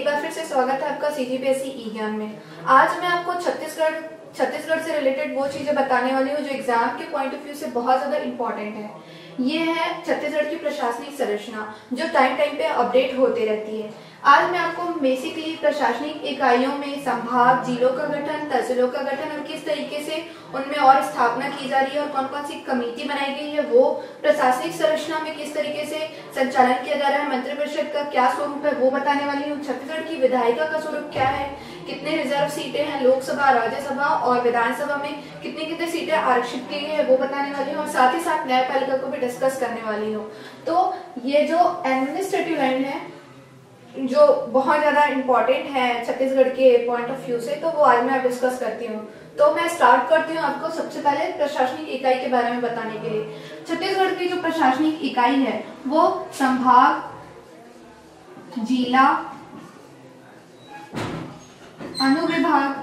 एक बार फिर से स्वागत है आपका सीजीपीएससी ई ज्ञान में। आज मैं आपको छत्तीसगढ़ से रिलेटेड वो चीजें बताने वाली हूँ जो एग्जाम के पॉइंट ऑफ व्यू से बहुत ज्यादा इंपॉर्टेंट है। ये है छत्तीसगढ़ की प्रशासनिक संरचना जो टाइम टाइम पे अपडेट होते रहती है। आज मैं आपको बेसिकली प्रशासनिक इकाइयों में संभाग, जिलों का गठन, तहसीलों का गठन और किस तरीके से उनमें और स्थापना की जा रही है और कौन कौन सी कमेटी बनाई गई है, वो प्रशासनिक संरचना में किस तरीके से संचालन किया जा रहा है, मंत्रिपरिषद का क्या स्वरूप है वो बताने वाली हूँ। छत्तीसगढ़ की विधायिका का स्वरूप क्या है, कितने रिजर्व सीटें हैं लोकसभा, राज्यसभा और विधानसभा में कितनी कितनी सीटें आरक्षित की गई है वो बताने वाली हूँ और साथ ही साथ न्यायपालिका को भी डिस्कस करने वाली हूँ। तो ये जो एडमिनिस्ट्रेटिव लाइन है जो बहुत ज्यादा इम्पोर्टेंट है छत्तीसगढ़ के पॉइंट ऑफ व्यू से, तो वो आज मैं डिस्कस करती हूँ। तो मैं स्टार्ट करती हूँ आपको सबसे पहले प्रशासनिक इकाई के बारे में बताने के लिए। छत्तीसगढ़ की जो प्रशासनिक इकाई है वो संभाग, जिला, अनुविभाग,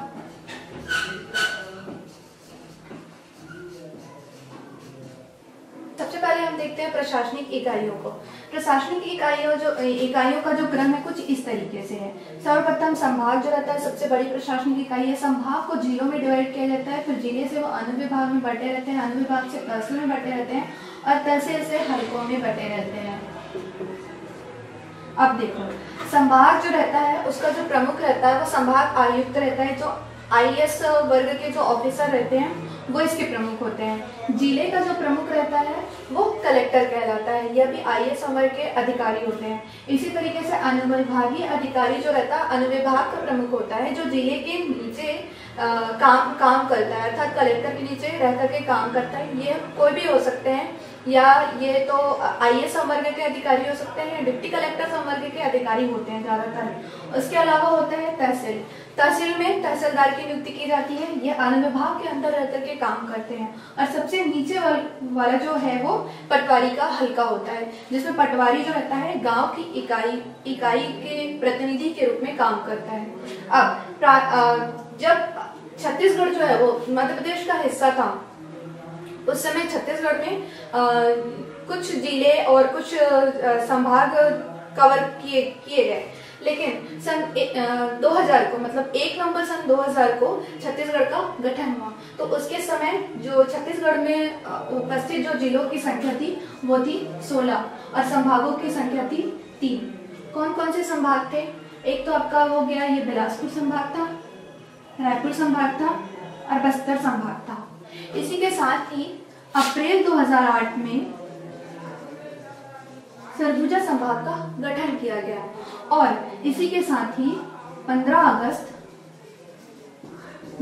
सबसे पहले हम देखते हैं प्रशासनिक इकाइयों को। प्रशासनिक इकाइयों का जो क्रम है कुछ इस तरीके से है। सर्वप्रथम संभाग जो रहता है सबसे बड़ी प्रशासनिक इकाई है। संभाग को जिलों में डिवाइड किया जाता है, फिर जिले से वो अनुविभाग में बटे रहते हैं, अनुविभाग से तहसील में बटे रहते हैं और तहसील से हलकों में बटे रहते हैं। अब देखो, संभाग जो रहता है उसका जो प्रमुख रहता है वो संभाग आयुक्त रहता है। जो आईएएस वर्ग के जो ऑफिसर रहते हैं वो इसके प्रमुख होते हैं। जिले का जो प्रमुख रहता है वो कलेक्टर कहलाता है, यह भी आईएएस वर्ग के अधिकारी होते हैं। इसी तरीके से अनुविभागीय अधिकारी जो रहता है अनुविभाग का प्रमुख होता है, जो जिले के नीचे काम करता है, अर्थात कलेक्टर के नीचे रह करके काम करता है। ये कोई भी हो सकते हैं, या ये तो आईएएस संवर्ग के अधिकारी हो सकते हैं, डिप्टी कलेक्टर संवर्ग के अधिकारी होते हैं ज्यादातर। उसके अलावा होता है तहसील। तहसील में तहसीलदार की नियुक्ति की जाती है, ये अनुविभाग के अंदर रह करके काम करते हैं। और सबसे नीचे वाला जो है वो पटवारी का हल्का होता है, जिसमें पटवारी जो रहता है गांव की इकाई के प्रतिनिधि के रूप में काम करता है। अब जब छत्तीसगढ़ जो है वो मध्य प्रदेश का हिस्सा था, उस समय छत्तीसगढ़ में कुछ जिले और कुछ संभाग कवर किए गए, लेकिन सन 2000 को, मतलब 1 नवंबर सन 2000 को छत्तीसगढ़ का गठन हुआ। तो उसके समय जो छत्तीसगढ़ में उपस्थित जो जिलों की संख्या थी वो थी 16 और संभागों की संख्या थी 3। कौन कौन से संभाग थे? एक तो आपका हो गया ये बिलासपुर संभाग था, रायपुर संभाग था और बस्तर संभाग था। इसी के साथ ही अप्रैल 2008 में सरगुजा संभाग का गठन किया गया और इसी के साथ ही 15 अगस्त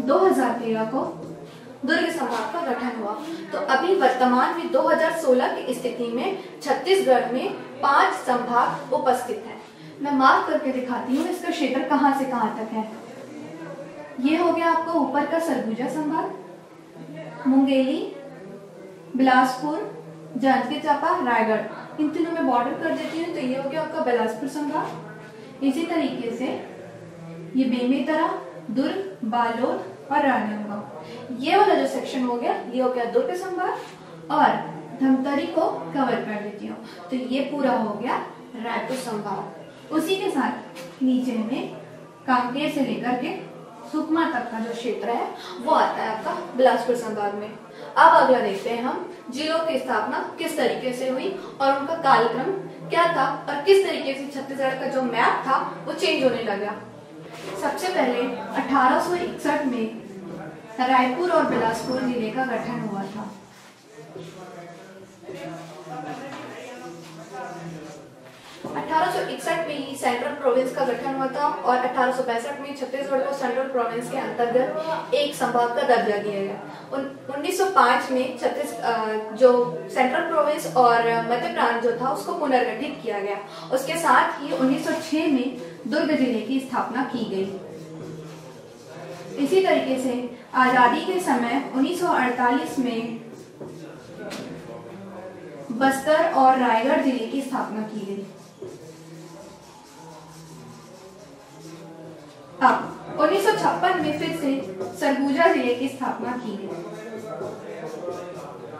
2013 को दुर्ग संभाग का गठन हुआ। तो अभी वर्तमान में 2016 की स्थिति में छत्तीसगढ़ में 5 संभाग उपस्थित हैं। मैं मार्क करके दिखाती हूँ इसका क्षेत्र कहाँ से कहाँ तक है। ये हो गया आपको ऊपर का सरगुजा संभाग, मुंगेली, बिलासपुर, जांजगीर चांपा, रायगढ़, इन तीनों में बॉर्डर कर देती हूँ। तो ये हो गया आपका बिलासपुर संभाग। इसी तरीके से ये बेमेतरा, दुर्ग, बालोद और राजनांदगांव, ये वाला जो सेक्शन हो गया ये हो गया दुर्ग संभाग और धमतरी को कवर कर देती हूँ। तो ये पूरा हो गया रायपुर संभाग। उसी के साथ नीचे में कांकेर से लेकर के सुकमा तक का जो क्षेत्र है वो आता है आपका बिलासपुर संभाग में। अब अगला देखते हैं हम जिलों की स्थापना किस तरीके से हुई और उनका कालक्रम क्या था और किस तरीके से छत्तीसगढ़ का जो मैप था वो चेंज होने लगा। सबसे पहले 1861 में रायपुर और बिलासपुर जिले का गठन हुआ था। 1861 में ही सेंट्रल प्रोविंस का गठन हुआ था और 1865 में छत्तीसगढ़ को सेंट्रल प्रोविंस के अंतर्गत एक संभाग का दर्जा दिया गया। 1905 में जो सेंट्रल प्रोविंस और मध्य प्रांत जो था उसको पुनर्गठित किया गया। उसके साथ ही 1906 में दुर्ग जिले की स्थापना की गई। इसी तरीके से आजादी के समय 1948 में बस्तर और रायगढ़ जिले की स्थापना की गई। अब 1956 में फिर से सरगुजा जिले की स्थापना की गई।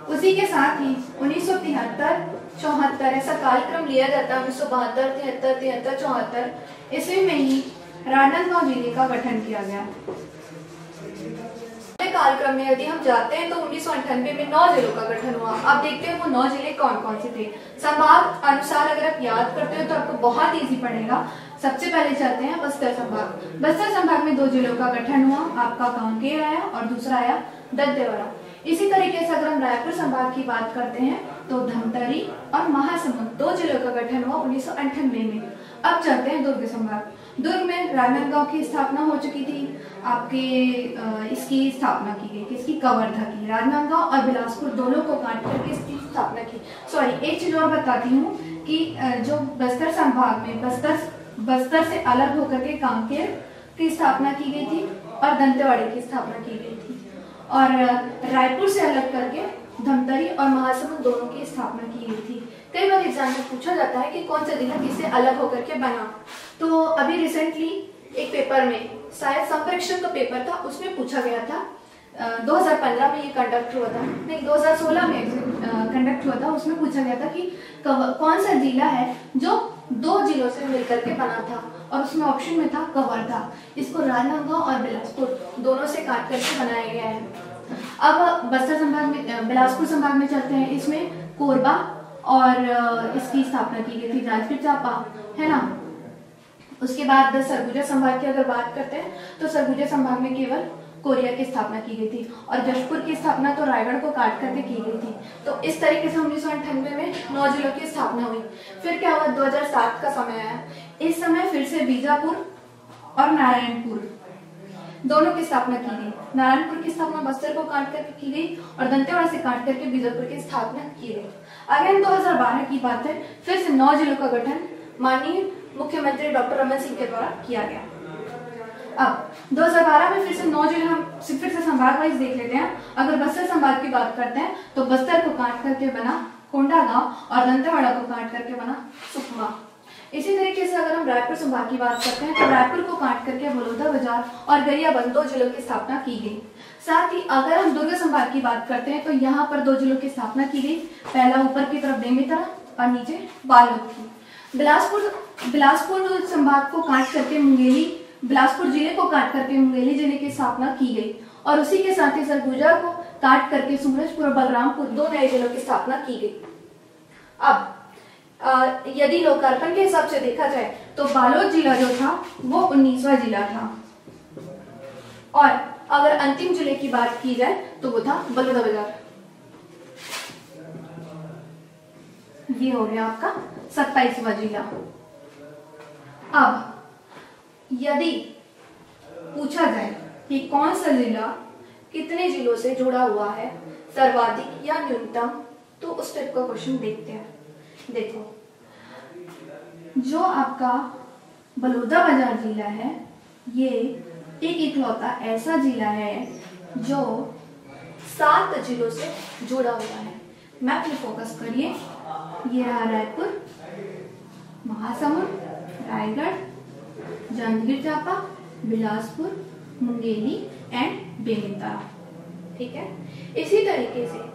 उसी के साथ ही 1973 74 ऐसा कालक्रम लिया जाता है। 1972, 73, 73, 74 ईस्वी में ही राजनांदगांव जिले का गठन किया गया। कालक्रम में यदि हम जाते हैं तो 1998 में 9 जिलों का गठन हुआ। अब देखते हैं वो 9 जिले कौन कौन से थे। संभाग अनुसार अगर आप याद करते हो तो आपको बहुत इजी पड़ेगा। सबसे पहले चलते हैं बस्तर संभाग। बस्तर संभाग में 2 जिलों का गठन हुआ, आपका कांकेर आया और दूसरा आया दंतेवाड़ा। इसी तरीके से अगर हम रायपुर संभाग की बात करते हैं तो धमतरी और महासमुंद 2 जिलों का गठन हुआ 1998 में। अब चलते हैं दुर्ग संभाग। दुर्ग में राजनांदगांव की स्थापना हो चुकी थी। आपके इसकी स्थापना की गई, किसकी? कवर्धा की। राजनांदगांव और बिलासपुर दोनों को काट करके इसकी स्थापना की। सॉरी, एक चीज और बताती हूँ कि जो बस्तर संभाग में बस्तर से अलग होकर के कांकेर की स्थापना की गई थी और दंतेवाड़े की स्थापना की गई थी, और रायपुर से अलग करके धमतरी और महासमुंद दोनों की स्थापना की गई थी। कई बार एग्जाम में पूछा जाता है कि कौन सा जिला किससे अलग होकर के बना। तो अभी रिसेंटली एक पेपर में, शायद संप्रेक्षण का पेपर था, उसमें पूछा गया था। 2015 में ये कंडक्ट हुआ था, नहीं 2016 में कंडक्ट हुआ था। उसमें पूछा गया था कि कौन सा जिला है जो 2 जिलों से मिलकर के बना था, और उसमें ऑप्शन में था कवर्धा। इसको राजनांदगांव और बिलासपुर दोनों से काट करके बनाया गया है। अब बस्तर संभाग में, बिलासपुर संभाग में चलते हैं। इसमें कोरबा और इसकी स्थापना की गई थी, जांजगीर चांपा, है ना। उसके बाद सरगुजा संभाग की अगर बात करते हैं तो सरगुजा संभाग में केवल कोरिया की स्थापना की गई थी, और जशपुर की स्थापना तो रायगढ़ को काट करके की गई थी। तो इस तरीके से 1998 में 9 जिलों की स्थापना हुई। फिर क्या हुआ? 2007 का समय आया। इस समय फिर से बीजापुर और नारायणपुर दोनों की स्थापना की गई। नारायणपुर की स्थापना बस्तर को काट करके की गई और दंतेवाड़ा से काट करके बीजापुर की स्थापना की गई। अगेन 2012 की बात है, फिर से 9 जिलों का गठन माननीय मुख्यमंत्री डॉक्टर रमन सिंह के द्वारा किया गया। अब 2012 में फिर से 9 जिले, हम फिर से संभाग वाइज देख लेते हैं। अगर बस्तर संभाग की बात करते हैं तो बस्तर को काट करके बना कोंडागांव और दंतेवाड़ा को काट करके बना सुकमा। इसी तरीके से अगर हम रायपुर संभाग की बात करते हैं तो रायपुर को काट करके बलौदाबाजार और गरियाबंद 2 जिलों की स्थापना की गई। साथ ही अगर हम दुर्ग संभाग की बात करते हैं तो यहाँ पर 2 जिलों की स्थापना की गई। पहला ऊपर की तरफ बेमेतरा और नीचे बालोद की। बिलासपुर संभाग को काट करके मुंगेली, बिलासपुर जिले को काट करके मुंगेली जिले की स्थापना की गई, और उसी के साथ ही सरगुजा को काट करके सूरजपुर और बलरामपुर 2 नए जिलों की स्थापना की गई। अब यदि लोकार्पण के हिसाब से देखा जाए तो बालोद जिला जो था वो 19वां जिला था, और अगर अंतिम जिले की बात की जाए तो वो था बलौदाबाजार। ये हो गया आपका 27वां जिला। अब यदि पूछा जाए कि कौन सा जिला कितने जिलों से जुड़ा हुआ है, सर्वाधिक या न्यूनतम, तो उस टाइप का क्वेश्चन देखते हैं। देखो, जो आपका बलौदाबाजार जिला है ये एक इकलौता ऐसा जिला है जो 7 जिलों से जुड़ा हुआ है। मैप में फोकस करिए। ये रहा रायपुर, महासमुंद, रायगढ़, जांजगीर चांपा, बिलासपुर, मुंगेली एंड बेमेतरा। ठीक है। इसी तरीके से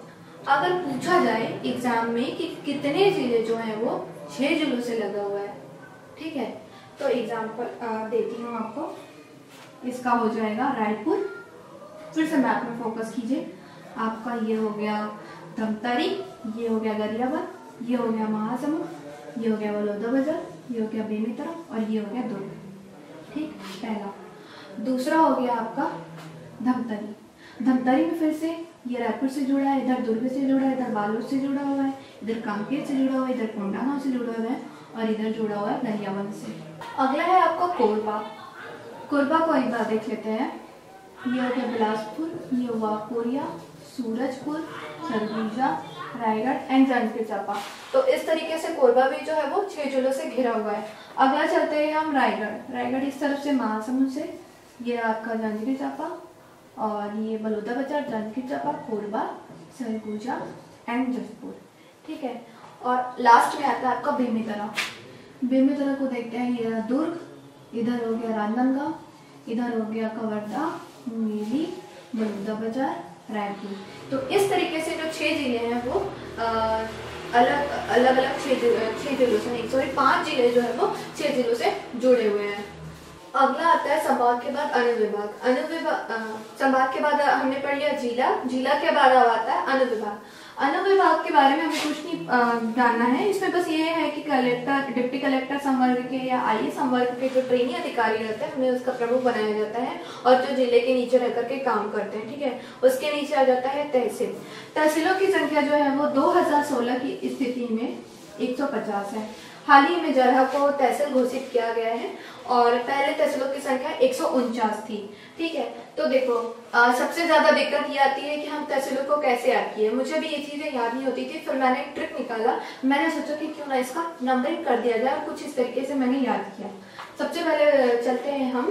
अगर पूछा जाए एग्जाम में कि कितने जिले जो हैं वो 6 जिलों से लगा हुआ है, ठीक है, तो एग्जाम्पल देती हूँ आपको। इसका हो जाएगा रायपुर। फिर से मैप में फोकस कीजिए। आपका ये हो गया धमतरी, ये हो गया गरियाबंद, ये हो गया महासमुंद, ये हो गया बलौदाबाजार, ये हो गया बेमेतरा और ये हो गया दुर्ग। ठीक, पहला। दूसरा हो गया आपका धमतरी। धमतरी में फिर से ये रायपुर से जुड़ा है, इधर दुर्ग से जुड़ा है, इधर बालोद से जुड़ा हुआ है, इधर कांकेर से जुड़ा हुआ है, इधर कोंडागांव से जुड़ा हुआ है और इधर जुड़ा हुआ है गरियाबंद से। अगला है आपका कोरबा। कोरबा को एक बार देख लेते हैं। ये हो गया बिलासपुर, ये हुआ कोरिया, सूरजपुर, सरगुजा, रायगढ़ एंड जांजगीर चांपा। तो इस तरीके से कोरबा भी जो है वो 6 जिलों से घिरा हुआ है। अगला चलते हैं हम रायगढ़। रायगढ़ इस तरफ से महासमुंद से, ये आपका जांजगीर चांपा और ये बलौदाबाजार, जांजगीर चांपा, कोरबा, सरगुजा एंड जशपुर। ठीक है। और लास्ट में आता है आपका बेमेतरा। बेमेतरा को देखते हैं। ये दुर्ग, इधर हो गया राजनांदगांव, इधर हो गया कवर्धा, मुंगेली, बलौदाबाजार, रायपुर। तो इस तरीके से जो 6 जिले हैं वो अलग अलग अलग 6 जिलों से, नहीं सॉरी 5 जिले जो है वो 6 जिलों से जुड़े हुए हैं। अगला आता है संभाग के बाद अनुविभाग। संभाग के बाद हमने पढ़ लिया जिला, जिला के बाद अब आता है अनुविभाग। अनुविभाग के बारे में हमें कुछ नहीं जानना है, इसमें बस ये है कि कलेक्टर, डिप्टी कलेक्टर संवर्ग के या आईएएस संवर्ग के जो ट्रेनी अधिकारी रहते हैं उन्हें उसका प्रमुख बनाया जाता है और जो जिले के नीचे रह करके काम करते हैं, ठीक है। उसके नीचे आ जाता है तहसील। तहसीलों की संख्या जो है वो 2016 की स्थिति में 150 है। हाल ही में जरहा को तहसील घोषित किया गया है और पहले तहसीलों की संख्या 149 थी, ठीक है। तो देखो सबसे ज्यादा दिक्कत ये आती है कि हम तहसीलों को कैसे याद किए। मुझे भी ये चीजें याद नहीं होती थी, फिर मैंने एक ट्रिक निकाला। मैंने सोचा कि क्यों ना इसका नंबरिंग कर दिया जाए और कुछ इस तरीके से मैंने याद किया। सबसे पहले चलते हैं हम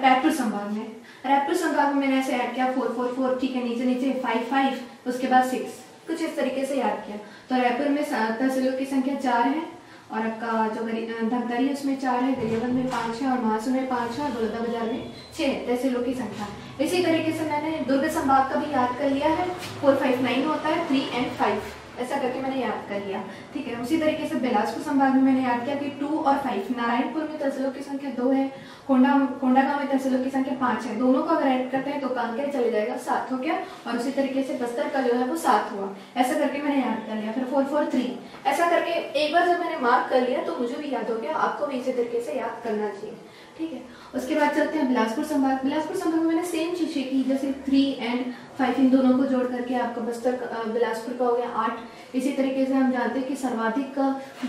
रायपुर संभाग में। रायपुर संभाग में मैंने ऐसे ऐड किया 444, ठीक है, नीचे नीचे 55, उसके बाद 6, कुछ इस तरीके से याद किया। तो रायपुर में तहसीलों की संख्या 4 है और आपका जो धमतरी है उसमें 4 है, गरियाबंद में 5 है और महासू में 5 है और बलौदाबाजार में 6 है तहसीलों की संख्या। इसी तरीके से मैंने दुर्ग संभाग का भी याद कर लिया है, 459 होता है, 3 और 5 ऐसा करके मैंने याद कर लिया, ठीक है। उसी तरीके से बिलासपुर संभाग में मैंने याद किया कि 2 और 5। नारायणपुर में तहसीलों की संख्या 2 है, कोंडागांव में तहसीलों की संख्या 5 है। दोनों को अगर ऐड करते हैं तो कांकेर चले जाएगा, 7 हो गया। और उसी तरीके से बस्तर का जो है वो 7 हुआ, ऐसा करके मैंने याद कर लिया। फिर 443 ऐसा करके एक बार जब मैंने मार्क कर लिया तो मुझे भी याद हो गया, आपको भी इसी तरीके से याद करना चाहिए, ठीक है। उसके बाद चलते हैं बिलासपुर संभाग। बिलासपुर संभाग में मैंने सेम चीजें की, जैसे 3 और 5 इन दोनों को जोड़ करके आपका बस्तर बिलासपुर का हो गया 8। इसी तरीके से हम जानते हैं कि सर्वाधिक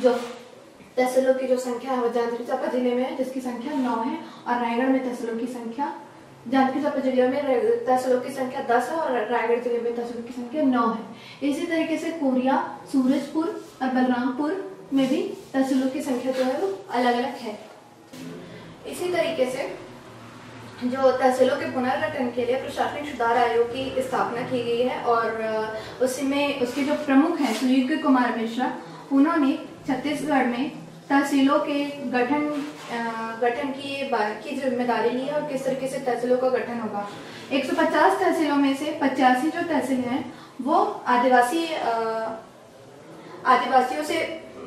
जो तहसीलों की जो संख्या है वो जांजगीर चांपा जिले में है, जिसकी संख्या 9 है। और रायगढ़ में तहसीलों की संख्या, जांजगीर चांपा जिले में तहसीलों की संख्या 10 है और रायगढ़ जिले में तहसीलों की संख्या 9 है। इसी तरीके से कोरिया, सूरजपुर और बलरामपुर में भी तहसीलों की संख्या जो है वो अलग अलग है। इसी तरीके से जो तहसीलों के पुनर्गठन के लिए प्रशासनिक सुधार आयोग की स्थापना की गई है और उसी में उसके जो प्रमुख हैं सुयोग्य कुमार मिश्रा, उन्होंने छत्तीसगढ़ में तहसीलों के गठन की जिम्मेदारी ली है और किस तरीके से तहसीलों का गठन होगा। 150 तहसीलों में से 85 जो तहसील हैं वो आदिवासियों से,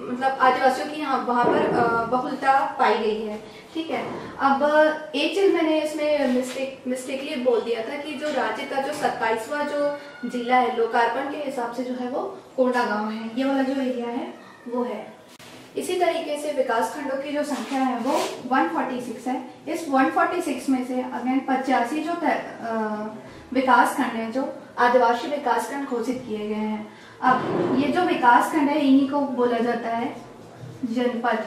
मतलब आदिवासियों की यहाँ वहाँ पर बहुलता पाई गई है, ठीक है। अब एक चीज मैंने इसमें मिस्टेकली बोल दिया था कि जो राज्य का जो 27वां जो जिला है लोकार्पण के हिसाब से जो है वो कोंडागांव है, ये वाला जो एरिया है वो है। इसी तरीके से विकास खंडों की जो संख्या है वो 146 है। इस 146 में से अगेन 85 जो विकास खंड है जो आदिवासी विकास खंड घोषित किए गए हैं। अब ये जो विकास खंड है इन्हीं को बोला जाता है जनपद।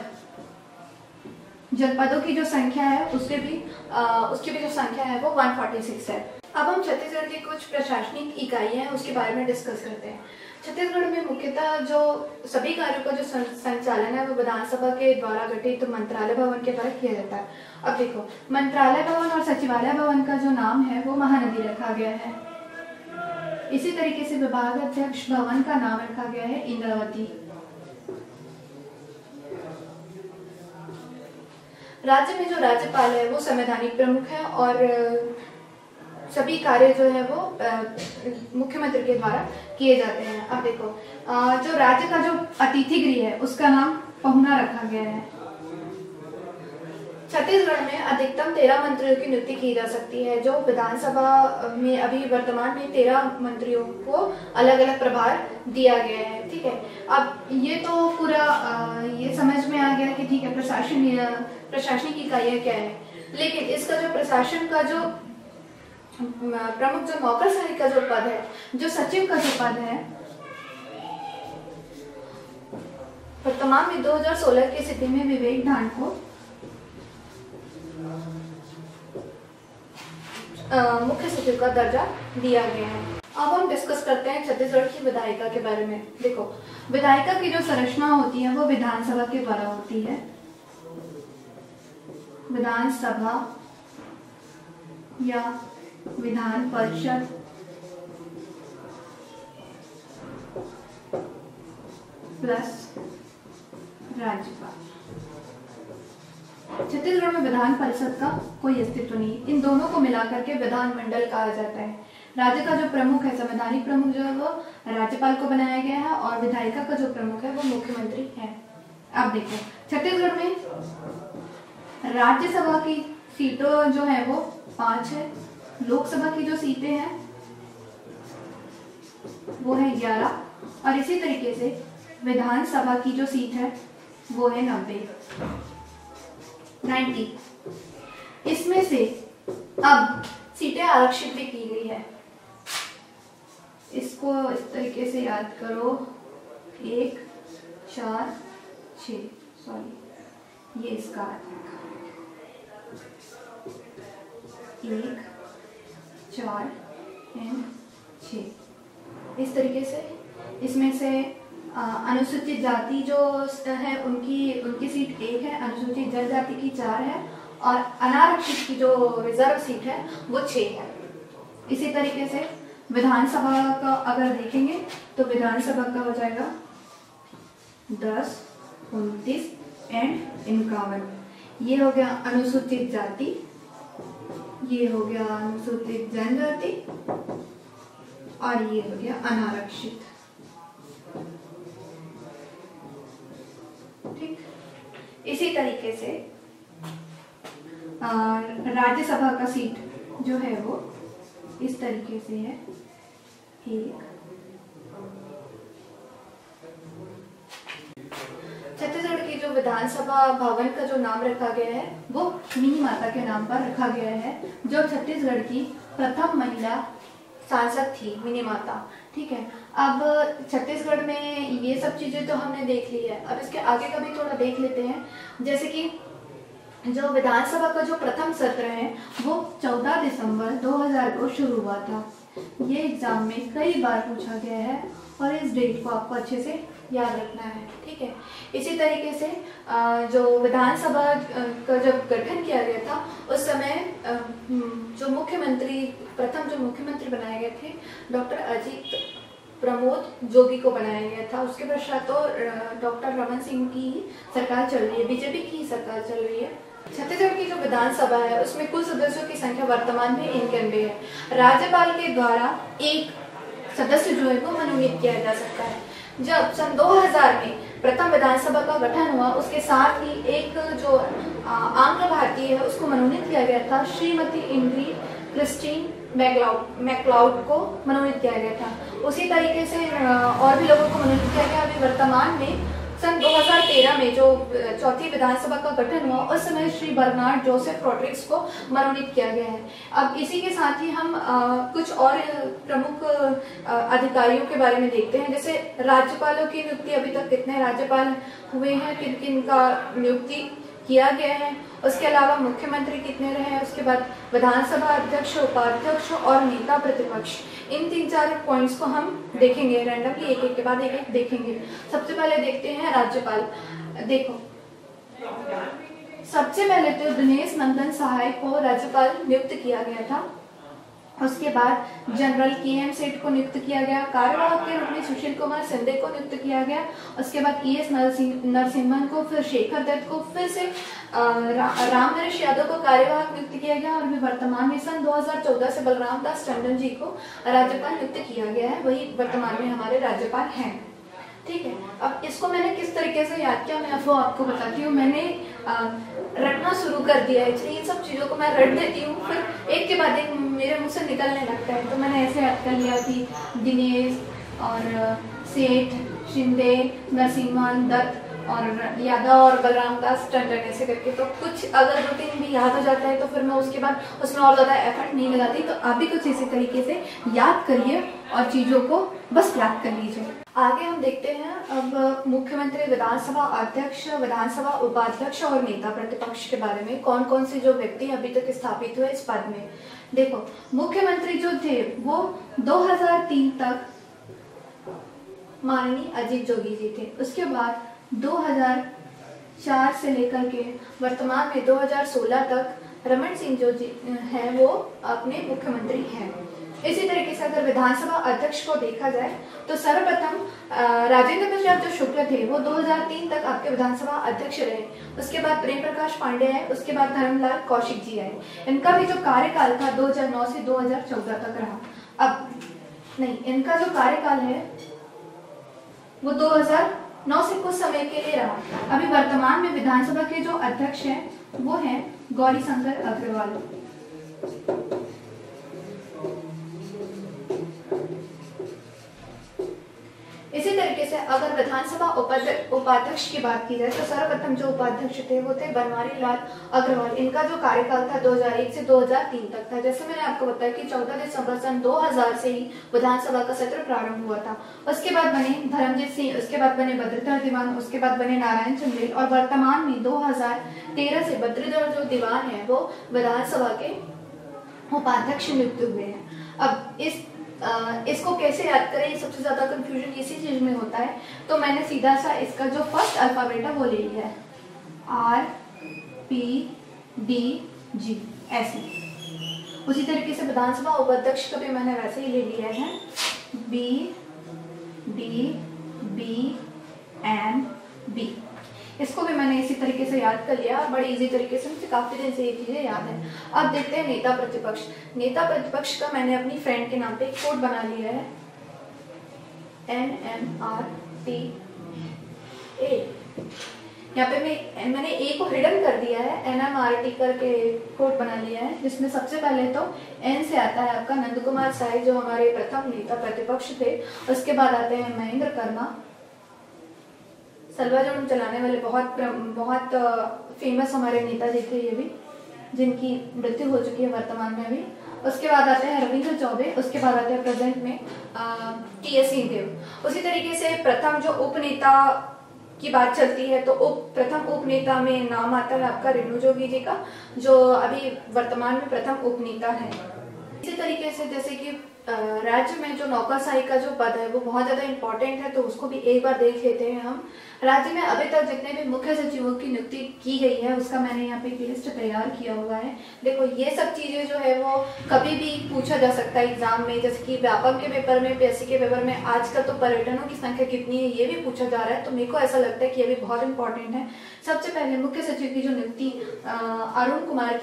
जनपदों की जो संख्या है उसकी भी जो संख्या है वो 146 है। अब हम छत्तीसगढ़ की कुछ प्रशासनिक इकाइयां हैं उसके बारे में डिस्कस करते हैं। छत्तीसगढ़ में मुख्यतः जो सभी कार्यों का जो संचालन है वो विधानसभा के द्वारा गठित मंत्रालय भवन के द्वारा किया जाता है। अब देखो मंत्रालय भवन और सचिवालय भवन का जो नाम है वो महानदी रखा गया है। इसी तरीके से विभाग अध्यक्ष भवन का नाम रखा गया है इंद्रावती। राज्य में जो राज्यपाल है वो संवैधानिक प्रमुख है और सभी कार्य जो है वो मुख्यमंत्री के द्वारा किए जाते हैं। अब देखो जो राज्य का जो अतिथि गृह है उसका नाम पहुना रखा गया है। छत्तीसगढ़ में अधिकतम 13 मंत्रियों की नियुक्ति की जा सकती है। जो विधानसभा में अभी वर्तमान में 13 मंत्रियों को अलग अलग प्रभार दिया गया है, ठीक है। अब ये तो पूरा ये समझ में आ गया कि ठीक है प्रशासनिक इकाइयां क्या है, लेकिन इसका जो प्रशासन का जो प्रमुख जो नौकरशाही का जो पद है, जो सचिव का जो पद है, वर्तमान में 2016 की स्थिति में विवेक ढांड को मुख्य सचिव का दर्जा दिया गया है। अब हम डिस्कस करते हैं छत्तीसगढ़ की विधायिका के बारे में। देखो विधायिका की जो संरचना होती है वो विधानसभा के द्वारा होती है। विधानसभा या विधान परिषद प्लस राज्यपाल। छत्तीसगढ़ में विधान परिषद का कोई अस्तित्व नहीं, इन दोनों को मिलाकर के विधानमंडल कहा जाता है। राज्य का जो प्रमुख है, संवैधानिक प्रमुख जो है वो राज्यपाल को बनाया गया है और विधायिका का जो प्रमुख है वो मुख्यमंत्री है। अब देखो छत्तीसगढ़ में राज्यसभा की सीटों जो है वो 5 है, लोकसभा की जो सीटें हैं वो है 11 और इसी तरीके से विधानसभा की जो सीट है वो है 90। इसमें से अब सीटें आरक्षित भी की गई है। इसको इस तरीके से याद करो, 1 4 6, सॉरी ये इसका 1 4 एंड 6। इस तरीके से इसमें से अनुसूचित जाति जो है उनकी सीट 1 है, अनुसूचित जनजाति की 4 है और अनारक्षित की जो रिजर्व सीट है वो 6 है। इसी तरीके से विधानसभा का अगर देखेंगे तो विधानसभा का हो जाएगा 10, 29 एंड 51। ये हो गया अनुसूचित जाति, ये हो गया अनुसूचित जनजाति और ये हो गया अनारक्षित। ठीक, इसी तरीके से राज्यसभा का सीट जो है वो इस तरीके से है। 1 छत्तीसगढ़ की जो विधानसभा भवन का जो नाम रखा गया है वो मिनी माता के नाम पर रखा गया है, जो छत्तीसगढ़ की प्रथम महिला सांसद थी, मिनी माता। ठीक है, अब छत्तीसगढ़ में ये सब चीजें तो हमने देख ली है, अब इसके आगे का भी थोड़ा देख लेते हैं। जैसे कि जो विधानसभा का जो प्रथम सत्र है वो 14 दिसंबर 2000 को शुरू हुआ था। ये एग्जाम में कई बार पूछा गया है और इस डेट को आपको अच्छे से याद रखना है। ठीक है, इसी तरीके से जो विधानसभा का जब गठन किया गया था उस समय जो मुख्यमंत्री प्रथम जो मुख्यमंत्री बनाए गए थे डॉक्टर अजीत प्रमोद जोगी को बनाया गया था। उसके पश्चात तो डॉक्टर रमन सिंह की सरकार चल रही है, बीजेपी की सरकार चल रही है। छत्तीसगढ़ की जो विधानसभा है उसमें कुल सदस्यों की संख्या वर्तमान में 91 है। राज्यपाल के द्वारा एक सदस्य जो है वो मनोनीत किया जा सकता है। जब सन 2000 में प्रथम विधानसभा का गठन हुआ उसके साथ ही एक जो आंग्ल भारतीय है उसको मनोनीत किया गया था, श्रीमती इंग्रिड क्रिस्टीन मैकलाउड को मनोनीत किया गया था। उसी तरीके से और भी लोगों को मनोनीत किया गया। अभी वर्तमान में सन 2013 में जो चौथी विधानसभा का गठन हुआ उस समय श्री बर्नार्ड जोसेफ रॉड्रिग्स को मनोनीत किया गया है। अब इसी के साथ ही हम कुछ और प्रमुख अधिकारियों के बारे में देखते हैं। जैसे राज्यपालों की नियुक्ति, अभी तक कितने राज्यपाल हुए हैं, किन किन का नियुक्ति किया गया है, उसके अलावा मुख्यमंत्री कितने रहे हैं, उसके बाद विधानसभा अध्यक्ष, उपाध्यक्ष और नेता प्रतिपक्ष, इन 3-4 पॉइंट्स को हम देखेंगे रैंडमली, एक एक के बाद एक एक देखेंगे। सबसे पहले देखते हैं राज्यपाल। देखो सबसे पहले तो दिनेश नंदन सहाय को राज्यपाल नियुक्त किया गया था। उसके बाद जनरल KM सेठ को नियुक्त किया गया, कार्यवाहक के रूप में सुशील कुमार शिंदे को नियुक्त किया गया। उसके बाद ES नरसिम्हन को, फिर शेखर दत्त को, फिर से रामनरेश यादव को कार्यवाहक नियुक्त किया गया और वर्तमान में सन 2014 से बलराम दास टंडन जी को राज्यपाल नियुक्त किया गया है, वही वर्तमान में हमारे राज्यपाल हैं। ठीक है, अब इसको मैंने किस तरीके से याद किया मैं आपको बताती हूँ। मैंने रटना शुरू कर दिया है, इसलिए इन सब चीज़ों को मैं रट देती हूँ, फिर एक के बाद एक मेरे मुंह से निकलने लगता है। तो मैंने ऐसे याद कर लिया कि दिनेश और सेठ, शिंदे, नरसिम्हन, दत्त और यादव और बलराम दास टंडन, ऐसे करके। तो कुछ अगर रूटीन भी याद हो जाता है तो फिर मैं उसके बाद उसमें और ज़्यादा एफर्ट नहीं लगाती। तो आप भी कुछ इसी तरीके से याद करिए और चीज़ों को बस याद कर लीजिए। आगे हम देखते हैं अब मुख्यमंत्री, विधानसभा अध्यक्ष, विधानसभा उपाध्यक्ष और नेता प्रतिपक्ष के बारे में, कौन कौन से जो व्यक्ति अभी तक स्थापित हुए इस पद में। देखो मुख्यमंत्री जो थे वो 2003 तक माननीय अजीत जोगी जी थे। उसके बाद 2004 से लेकर के वर्तमान में 2016 तक रमन सिंह जो जी हैं वो अपने मुख्यमंत्री हैं। इसी तरीके से अगर विधानसभा अध्यक्ष को देखा जाए तो सर्वप्रथम राजेंद्र प्रसाद जो शुक्ल थे वो 2003 तक आपके विधानसभा अध्यक्ष रहे। उसके बाद प्रेम प्रकाश पांडे आए, उसके बाद धर्मलाल कौशिक जी आए। इनका भी जो कार्यकाल था 2009 से 2014 तक रहा। अब नहीं, इनका जो कार्यकाल है वो 2009 से कुछ समय के लिए रहा। अभी वर्तमान में विधानसभा के जो अध्यक्ष हैं वो हैं गौरीशंकर अग्रवाल। इसी तरीके से अगर विधानसभा उपाध्यक्ष की बात की जाए तो सर्वप्रथम जो उपाध्यक्ष थे वो थे बनवारी लाल अग्रवाल। इनका जो कार्यकाल था 2001 से 2003 तक था। जैसे मैंने आपको बताया कि 14 दिसंबर सन 2000 से ही विधानसभा का सत्र प्रारंभ हुआ था। उसके बाद बने धर्मजीत सिंह, उसके बाद बने बद्रीधर दीवान, उसके बाद बने नारायण चंदेल और वर्तमान में 2013 से बद्रीधर जो दीवान है वो विधानसभा के उपाध्यक्ष नियुक्त हुए हैं। अब इसको कैसे याद करें, सबसे ज्यादा कंफ्यूजन इसी चीज में होता है। तो मैंने सीधा सा इसका जो फर्स्ट अल्फाबेट है वो ले लिया है, RPDG ऐसे। उसी तरीके से विधानसभा उपाध्यक्ष का भी मैंने वैसे ही ले लिया है, BDBNB। इसको भी मैंने इसी तरीके से याद कर लिया, बड़ी इजी तरीके से, मुझे काफी दिन से ये चीजें याद है। अब देखते हैं नेता प्रतिपक्ष। नेता प्रतिपक्ष का मैंने अपनी फ्रेंड के नाम पे एक कोड बना लिया है, NMRTA। यहाँ पे मैंने ए को हिडन कर दिया है, NMRT करके कोड बना लिया है, जिसमें सबसे पहले तो N से आता है आपका नंद कुमार साय जो हमारे प्रथम नेता प्रतिपक्ष थे। उसके बाद आते हैं महेंद्र कर्मा, सलवा जुलूम चलाने वाले बहुत फेमस हमारे नेताजी थे ये भी, जिनकी मृत्यु हो चुकी है वर्तमान में भी। उसके बाद आते हैं रविंद्र चौबे, उसके बाद आते हैं प्रेजेंट में TS सिंहदेव। उसी तरीके से प्रथम जो उपनेता की बात चलती है तो प्रथम उपनेता में नाम आता है आपका रेणु जोगी जी का, जो अभी वर्तमान में प्रथम उपनेता है। इसी तरीके से जैसे कि राज्य में जो नौकरशाही का जो पद है वो बहुत ज्यादा इंपॉर्टेंट है, तो उसको भी एक बार देख लेते हैं हम। राज्य में अभी तक जितने भी मुख्य सचिवों की नियुक्ति की गई है उसका मैंने यहाँ पे एक लिस्ट तैयार किया हुआ है। देखो ये सब चीजें जो है वो कभी भी पूछा जा सकता है एग्जाम में, जैसे कि व्यापक के पेपर में, PSC के पेपर में। आजकल तो पर्यटनों की संख्या कितनी है ये भी पूछा जा रहा है, तो मेरे को ऐसा लगता है कि ये भी बहुत इंपॉर्टेंट है। सबसे पहले मुख्य सचिव की जो नियुक्ति अरुण कुमार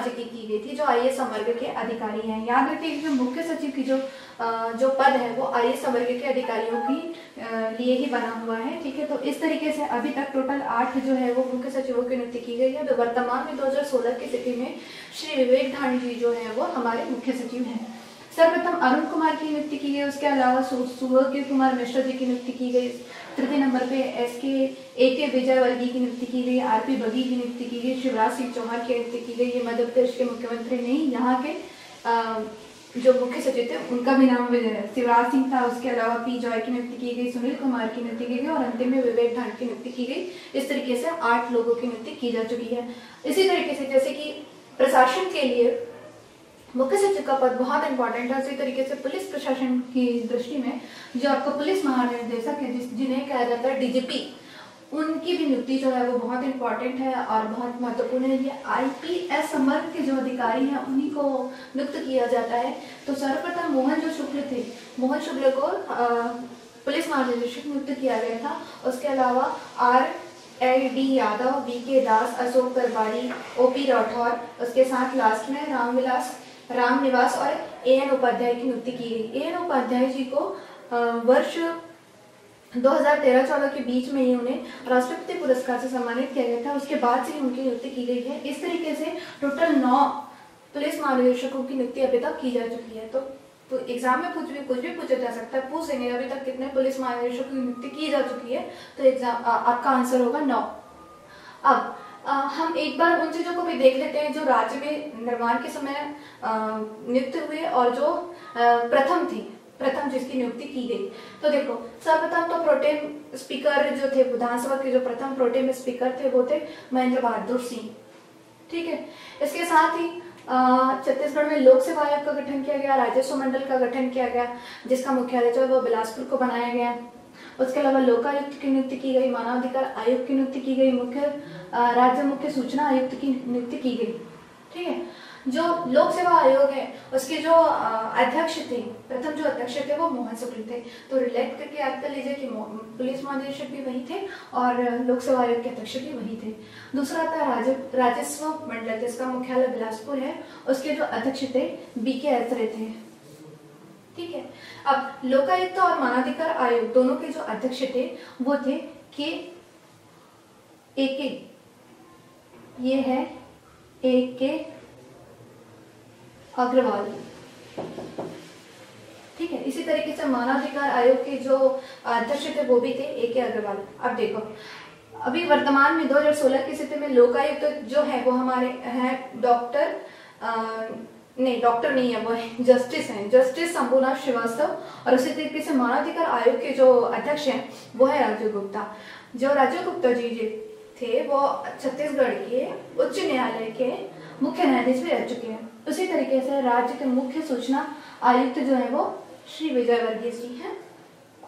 जी की गई थी, जो IAS वर्ग के अधिकारी हैं। याद रखिए कि मुख्य सचिव की जो पद है वो IAS वर्ग के अधिकारियों की लिए ही बना हुआ है, ठीक है। तो इस तरीके से अभी तक टोटल 8 जो है वो मुख्य सचिवों की नियुक्ति की गई है। वर्तमान में 2016 की स्थिति में श्री विवेक धाणी जी जो है वो हमारे मुख्य सचिव हैं। सर्वप्रथम अरुण कुमार की नियुक्ति की गई, उसके अलावा सुभज्योति कुमार मिश्रा जी की नियुक्ति की गई। तृतीय नंबर पे AK विजयवर्गीय की नियुक्ति की गई, RP बघी की नियुक्ति की गई, शिवराज सिंह चौहान की नियुक्ति की गई। ये मध्य प्रदेश के मुख्यमंत्री नहीं, यहाँ के जो मुख्य सचिव थे उनका भी नाम शिवराज सिंह था। उसके अलावा P जॉय की नियुक्ति की गई, सुनील कुमार की नियुक्ति की गई और अंतिम में विवेक धाणी की नियुक्ति की गई। इस तरीके से 8 लोगों की नियुक्ति की जा चुकी है। इसी तरीके से जैसे कि प्रशासन के लिए मुख्य सचिव का पद बहुत इंपॉर्टेंट है। उसी तरीके से पुलिस प्रशासन की दृष्टि में जो आपको पुलिस महानिदेशक है जिन्हें कहा जाता है DGP, उनकी भी नियुक्ति जो है वो बहुत इंपॉर्टेंट है और बहुत महत्वपूर्ण है। ये IPS वर्ग के जो अधिकारी हैं उन्हीं को नियुक्त किया जाता है। तो सर्वप्रथम मोहन शुक्ल को पुलिस महानिदेशक नियुक्त किया गया था। उसके अलावा RID यादव, VK दास, अशोक तरवाड़ी, OP राठौर, उसके साथ लास्ट में राम निवास और AN उपाध्याय की नियुक्ति की गई। AN उपाध्याय जी को वर्ष 2013-14 के बीच में ही उन्हें राष्ट्रपति पुरस्कार से सम्मानित किया गया था। उसके बाद से ही उनकी नियुक्ति की गई है। इस तरीके से टोटल 9 पुलिस महानिदेशकों की नियुक्ति अभी तक की जा चुकी है। तो एग्जाम में कुछ भी पूछा जा सकता है, पूछ लेंगे अभी तक कितने पुलिस महानिदेशकों की नियुक्ति की जा चुकी है, तो एग्जाम आपका आंसर होगा 9। अब हम एक बार उन चीजों को भी देख लेते हैं जो राज्य में निर्माण के समय नियुक्त हुए और जो प्रथम जिसकी नियुक्ति की गई। तो देखो सर्वप्रथम तो प्रोटेम स्पीकर जो थे विधानसभा के, जो प्रथम प्रोटेम स्पीकर थे वो थे महेंद्र बहादुर सिंह, ठीक है। इसके साथ ही छत्तीसगढ़ में लोक सेवा आयोग का गठन किया गया, राजस्व मंडल का गठन किया गया जिसका मुख्यालय जो है वो बिलासपुर को बनाया गया। उसके अलावा लोकायुक्त की नियुक्ति की गई, मानवाधिकार आयोग की नियुक्ति की गई, राज्य मुख्य सूचना आयुक्त की नियुक्ति की गई, ठीक है। जो लोक सेवा आयोग है उसके जो अध्यक्ष थे, प्रथम जो अध्यक्ष थे वो मोहन शुक्ल थे। तो रिलेक्ट करके याद कर लीजिए कि पुलिस महानिदेशक भी वही थे और लोक सेवा आयोग के अध्यक्ष भी वही थे। दूसरा था राजस्व मंडल जिसका मुख्यालय बिलासपुर है, उसके जो अध्यक्ष थे BK ऐसरे थे। ठीक है। अब लोकायुक्त और मानवाधिकार आयोग दोनों के जो अध्यक्ष थे वो थे के ये है AK अग्रवाल, ठीक है। इसी तरीके से मानवाधिकार आयोग के जो अध्यक्ष थे वो भी थे AK अग्रवाल। अब देखो अभी वर्तमान में 2016 की स्थिति में लोकायुक्त जो है वो हमारे हैं डॉक्टर नहीं है, वो है जस्टिस हैं, जस्टिस शंभुनाथ श्रीवास्तव। और उसी तरीके से मानवाधिकार आयोग के जो अध्यक्ष हैं वो है राजीव गुप्ता। जो राजीव गुप्ता जी थे वो छत्तीसगढ़ के उच्च न्यायालय के मुख्य न्यायाधीश भी रह चुके हैं। उसी तरीके से राज्य के मुख्य सूचना आयुक्त जो है वो श्री विजय वर्गीस जी हैं।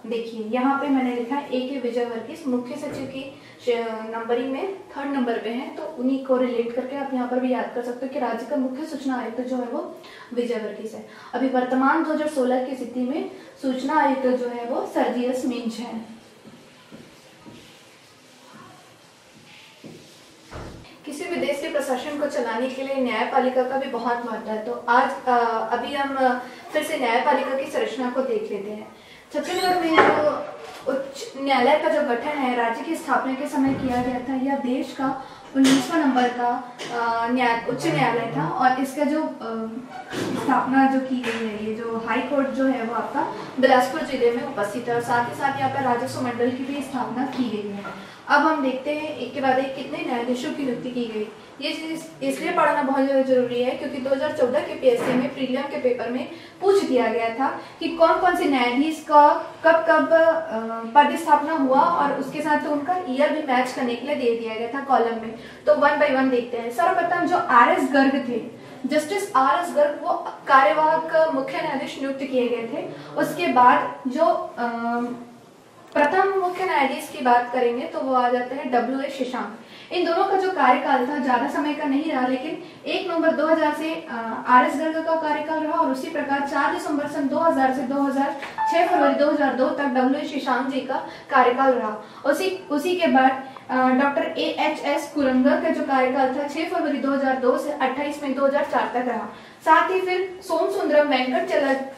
देखिए यहाँ पे मैंने लिखा है AK विजय वर्गीस, मुख्य सचिव की नंबरिंग में 3rd नंबर पे हैं, तो उन्हीं को रिलेट करके आप यहाँ पर भी याद कर सकते हो कि राज्य का मुख्य सूचना आयुक्त जो है वो विजय वर्गीस है। अभी वर्तमान 2016 की स्थिति में सूचना आयुक्त जो है वो सर्जियस मिंज है। किसी भी देश के प्रशासन को चलाने के लिए न्यायपालिका का भी बहुत महत्व है। तो आज अभी हम फिर से न्यायपालिका की संरचना को देख लेते हैं। छत्तीसगढ़ में जो उच्च न्यायालय का जो गठन है राज्य की स्थापना के समय किया गया था। यह देश का 19वां नंबर का उच्च न्यायालय था और इसका जो स्थापना जो की गई है, ये जो हाई कोर्ट जो है वो आपका बिलासपुर जिले में उपस्थित है और साथ ही साथ यहाँ पर राजस्व मंडल की भी स्थापना की गई है। अब हम देखते हैं एक के बाद एक कितने न्यायाधीशों की नियुक्ति की गई। ये चीज इसलिए पढ़ना बहुत ज़्यादा जरूरी है क्योंकि 2014 के PSC में प्रीलियम के पेपर में पूछ दिया गया था कि कौन कौन से न्यायाधीश का कब कब पद स्थापना हुआ और उसके साथ उनका ईयर भी मैच करने के लिए दे दिया गया था कॉलम में। तो 1 by 1 देखते हैं। सर्वप्रथम जो RS गर्ग थे, जस्टिस RS गर्ग, वो कार्यवाहक मुख्य न्यायाधीश नियुक्त किए गए थे। उसके बाद जो प्रथम मुख्य न्यायाधीश की बात करेंगे तो वो आ जाते हैं WA शशांक। इन दोनों का जो कार्यकाल था ज्यादा समय का नहीं रहा, लेकिन 1 नवंबर 2000 से RS गर्ग का कार्यकाल रहा और उसी प्रकार 4 दिसंबर सन 2000 से 6 फरवरी 2002 तक WA शशांक जी का कार्यकाल रहा। उसी के बाद डॉक्टर AHS कुरंगा का जो कार्यकाल था 6 फरवरी 2002 से 28 मई 2004 तक रहा। साथ ही फिर सोम सुंदरम वेंकट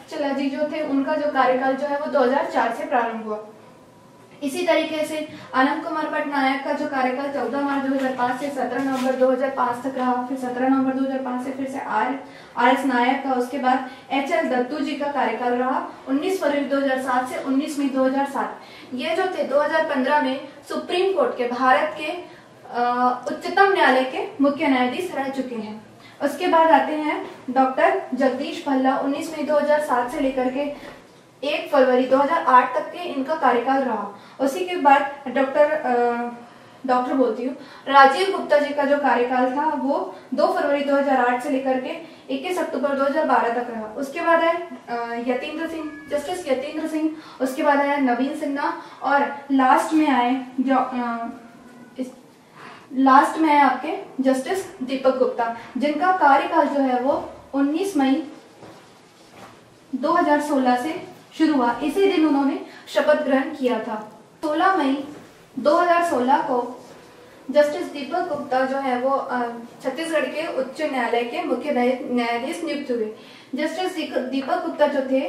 चला जी जो थे, उनका जो कार्यकाल जो है वो 2004 से प्रारंभ हुआ। इसी तरीके से अनंत कुमार पटनायक का जो कार्यकाल 14 मार्च 2005 से 17 नवंबर 2005 तक रहा। फिर 17 नवंबर 2005 से फिर से RS नायक का, उसके बाद HL दत्तू जी का कार्यकाल रहा 19 फरवरी 2007 से 19 मई 2007। ये जो थे 2015 में सुप्रीम कोर्ट के, भारत के उच्चतम न्यायालय के मुख्य न्यायाधीश रह चुके हैं। उसके बाद आते हैं डॉक्टर जगदीश भल्ला। 19 मई 2007 से लेकर के 1 फरवरी 2008 तक के इनका कार्यकाल रहा। उसी के बाद डॉक्टर बोलती हूँ राजीव गुप्ता जी का जो कार्यकाल था वो 2 फरवरी 2008 से लेकर के 21 अक्टूबर 2012 तक रहा। उसके बाद है यतीन्द्र सिंह, जस्टिस यतीन्द्र सिंह। उसके बाद आया नवीन सिन्हा और लास्ट में आए आपके जस्टिस दीपक गुप्ता, जिनका कार्यकाल जो है वो 19 मई 2016 से शुरू हुआ। इसी दिन उन्होंने शपथ ग्रहण किया था। 16 मई 2016 को जस्टिस दीपक गुप्ता जो है वो छत्तीसगढ़ के उच्च न्यायालय के मुख्य न्यायाधीश नियुक्त हुए। जस्टिस दीपक गुप्ता जो थे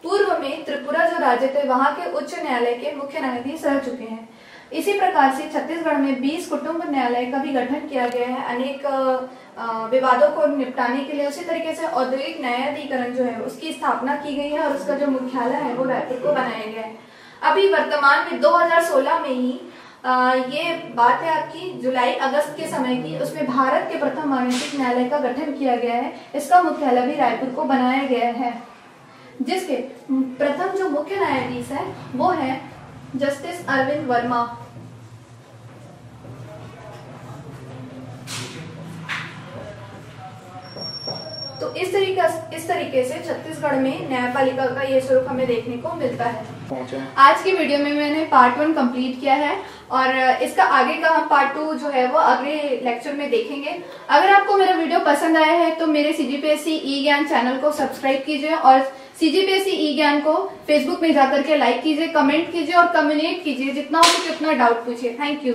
पूर्व में त्रिपुरा जो राज्य थे वहां के उच्च न्यायालय के मुख्य न्यायाधीश रह चुके हैं। इसी प्रकार से छत्तीसगढ़ में 20 कुटुंब न्यायालय का भी गठन किया गया है अनेक विवादों को निपटाने के लिए। उसी तरीके से औद्योगिक न्यायाधिकरण जो है उसकी स्थापना की गई है और उसका जो मुख्यालय है वो रायपुर को बनाया गया है। अभी वर्तमान में 2016 में ही ये बात है आपकी जुलाई अगस्त के समय की, उसमें भारत के प्रथम मानवाधिकार न्यायालय का गठन किया गया है। इसका मुख्यालय भी रायपुर को बनाया गया है, जिसके प्रथम जो मुख्य न्यायाधीश है वो है जस्टिस अरविंद वर्मा। तो इस तरीके से छत्तीसगढ़ में न्यायपालिका का ये स्वरूप हमें देखने को मिलता है। आज की वीडियो में मैंने पार्ट 1 कंप्लीट किया है और इसका आगे का हम पार्ट 2 जो है वो अगले लेक्चर में देखेंगे। अगर आपको मेरा वीडियो पसंद आया है तो मेरे CGPSC ई ज्ञान चैनल को सब्सक्राइब कीजिए और CGPSC ई ज्ञान को फेसबुक में जाकर के लाइक कीजिए, कमेंट कीजिए और कम्युनिकेट कीजिए, जितना हो सके उतना डाउट पूछिए। Thank you.